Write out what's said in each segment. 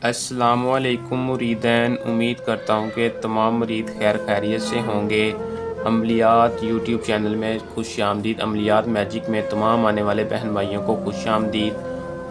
السلام علیکم مریدین، امید کرتا ہوں کہ تمام مرید خیر خیریت سے ہوں گے۔ عملیات یوٹیوب چینل میں خوش آمدید۔ عملیات میجک میں تمام آنے والے بہن بھائیوں کو خوش آمدید۔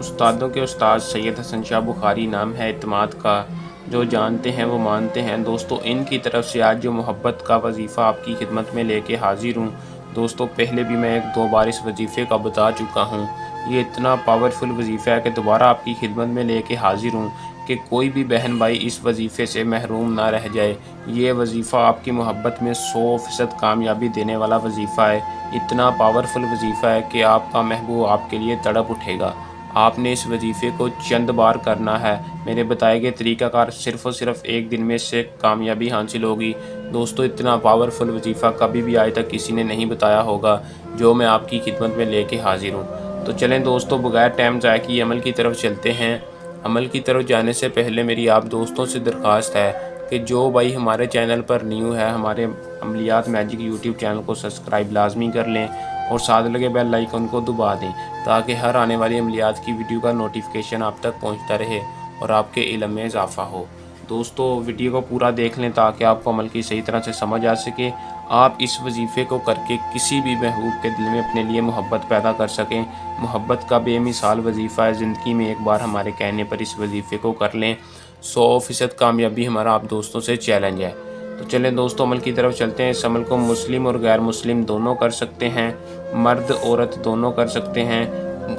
استادوں کے استاد سید حسن شاہ بخاری نام ہے اعتماد کا، جو جانتے ہیں وہ مانتے ہیں۔ دوستو، ان کی طرف سے آج جو محبت کا وظیفہ آپ کی خدمت میں لے کے حاضر ہوں۔ دوستو، پہلے بھی میں 1-2 بار اس وظیفے کا بتا چکا ہوں۔ یہ اتنا پاورفل وظیفہ ہے کہ دوبارہ آپ کی خدمت میں لے کے حاضر ہوں کہ کوئی بھی بہن بھائی اس وظیفے سے محروم نہ رہ جائے۔ یہ وظیفہ آپ کی محبت میں 100% کامیابی دینے والا وظیفہ ہے۔ اتنا پاورفل وظیفہ ہے کہ آپ کا محبوب آپ کے لیے تڑپ اٹھے گا۔ آپ نے اس وظیفے کو چند بار کرنا ہے۔ میرے بتائے گئے طریقہ کار صرف اور صرف 1 دن میں سے کامیابی حاصل ہوگی۔ دوستو، اتنا پاورفل وظیفہ کبھی بھی آج تک کسی نے نہیں بتایا ہوگا، جو میں آپ کی خدمت میں لے کے حاضر ہوں۔ تو چلیں دوستو، بغیر ٹائم ضائع کیے عمل کی طرف چلتے ہیں۔ عمل کی طرف جانے سے پہلے میری آپ دوستوں سے درخواست ہے کہ جو بھائی ہمارے چینل پر نیو ہے، ہمارے عملیات میجک یوٹیوب چینل کو سبسکرائب لازمی کر لیں اور ساتھ لگے بیل آئیکن کو دبا دیں، تاکہ ہر آنے والی عملیات کی ویڈیو کا نوٹیفیکیشن آپ تک پہنچتا رہے اور آپ کے علم میں اضافہ ہو۔ دوستو، ویڈیو کو پورا دیکھ لیں تاکہ آپ کو عمل کی صحیح طرح سے سمجھ آ سکے۔ آپ اس وظیفے کو کر کے کسی بھی محبوب کے دل میں اپنے لیے محبت پیدا کر سکیں۔ محبت کا بے مثال وظیفہ ہے۔ زندگی میں ایک بار ہمارے کہنے پر اس وظیفے کو کر لیں، 100% کامیابی ہمارا آپ دوستوں سے چیلنج ہے۔ تو چلیں دوستو، عمل کی طرف چلتے ہیں۔ اس عمل کو مسلم اور غیر مسلم دونوں کر سکتے ہیں، مرد عورت دونوں کر سکتے ہیں۔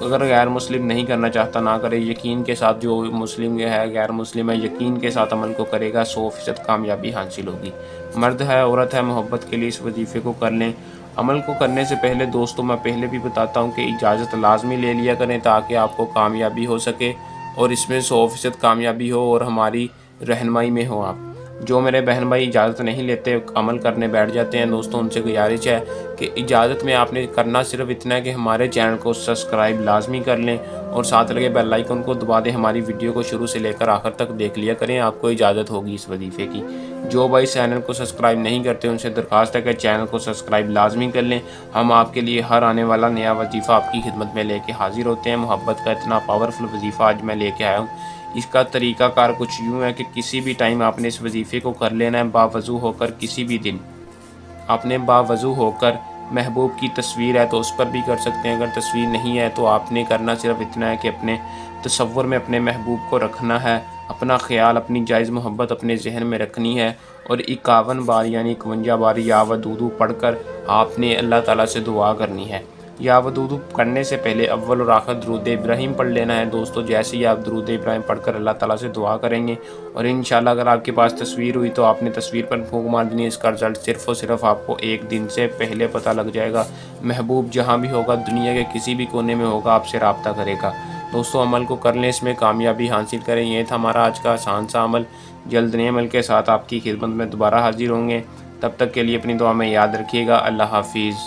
اگر غیر مسلم نہیں کرنا چاہتا نہ کرے، یقین کے ساتھ جو مسلم ہے غیر مسلم ہے یقین کے ساتھ عمل کو کرے گا، 100% کامیابی حاصل ہوگی۔ مرد ہے عورت ہے، محبت کے لیے اس وظیفے کو کر لیں۔ عمل کو کرنے سے پہلے دوستو، میں پہلے بھی بتاتا ہوں کہ اجازت لازمی لے لیا کریں تاکہ آپ کو کامیابی ہو سکے اور اس میں 100% کامیابی ہو اور ہماری رہنمائی میں ہو۔ آپ جو میرے بہن بھائی اجازت نہیں لیتے، عمل کرنے بیٹھ جاتے ہیں، دوستوں ان سے گزارش ہے کہ اجازت میں آپ نے کرنا صرف اتنا ہے کہ ہمارے چینل کو سبسکرائب لازمی کر لیں اور ساتھ لگے بیل آئیکن کو دبا دیں۔ ہماری ویڈیو کو شروع سے لے کر آخر تک دیکھ لیا کریں، آپ کو اجازت ہوگی اس وظیفے کی۔ جو بھائی چینل کو سبسکرائب نہیں کرتے، ان سے درخواست ہے کہ چینل کو سبسکرائب لازمی کر لیں۔ ہم آپ کے لیے ہر آنے والا نیا وظیفہ آپ کی خدمت میں لے کے حاضر ہوتے ہیں۔ محبت کا اتنا پاورفل وظیفہ آج میں لے کے آیا ہوں۔ اس کا طریقہ کار کچھ یوں ہے کہ کسی بھی ٹائم آپ نے اس وظیفے کو کر لینا ہے، باوضو ہو کر۔ کسی بھی دن آپ نے باوضو ہو کر، محبوب کی تصویر ہے تو اس پر بھی کر سکتے ہیں، اگر تصویر نہیں ہے تو آپ نے کرنا صرف اتنا ہے کہ اپنے تصور میں اپنے محبوب کو رکھنا ہے، اپنا خیال، اپنی جائز محبت اپنے ذہن میں رکھنی ہے اور 51 بار یعنی 51 بار یا ودودو پڑھ کر آپ نے اللہ تعالیٰ سے دعا کرنی ہے۔ یا ودودو کرنے سے پہلے اول اور آخر درود ابراہیم پڑھ لینا ہے دوستو۔ جیسے ہی آپ درود ابراہیم پڑھ کر اللہ تعالیٰ سے دعا کریں گے اور انشاءاللہ اگر آپ کے پاس تصویر ہوئی تو آپ نے تصویر پر پھونک مار دینی۔ اس کا رزلٹ صرف اور صرف آپ کو 1 دن سے پہلے پتہ لگ جائے گا۔ محبوب جہاں بھی ہوگا، دنیا کے کسی بھی کونے میں ہوگا، آپ سے رابطہ کرے گا۔ دوستو، عمل کو کر لیں، اس میں کامیابی حاصل کریں۔ یہ تھا ہمارا آج کا آسان سا عمل۔ جلد نئے عمل کے ساتھ آپ کی خدمت میں دوبارہ حاضر ہوں گے۔ تب تک کے لیے اپنی دعا میں یاد رکھیے گا۔ اللہ حافظ۔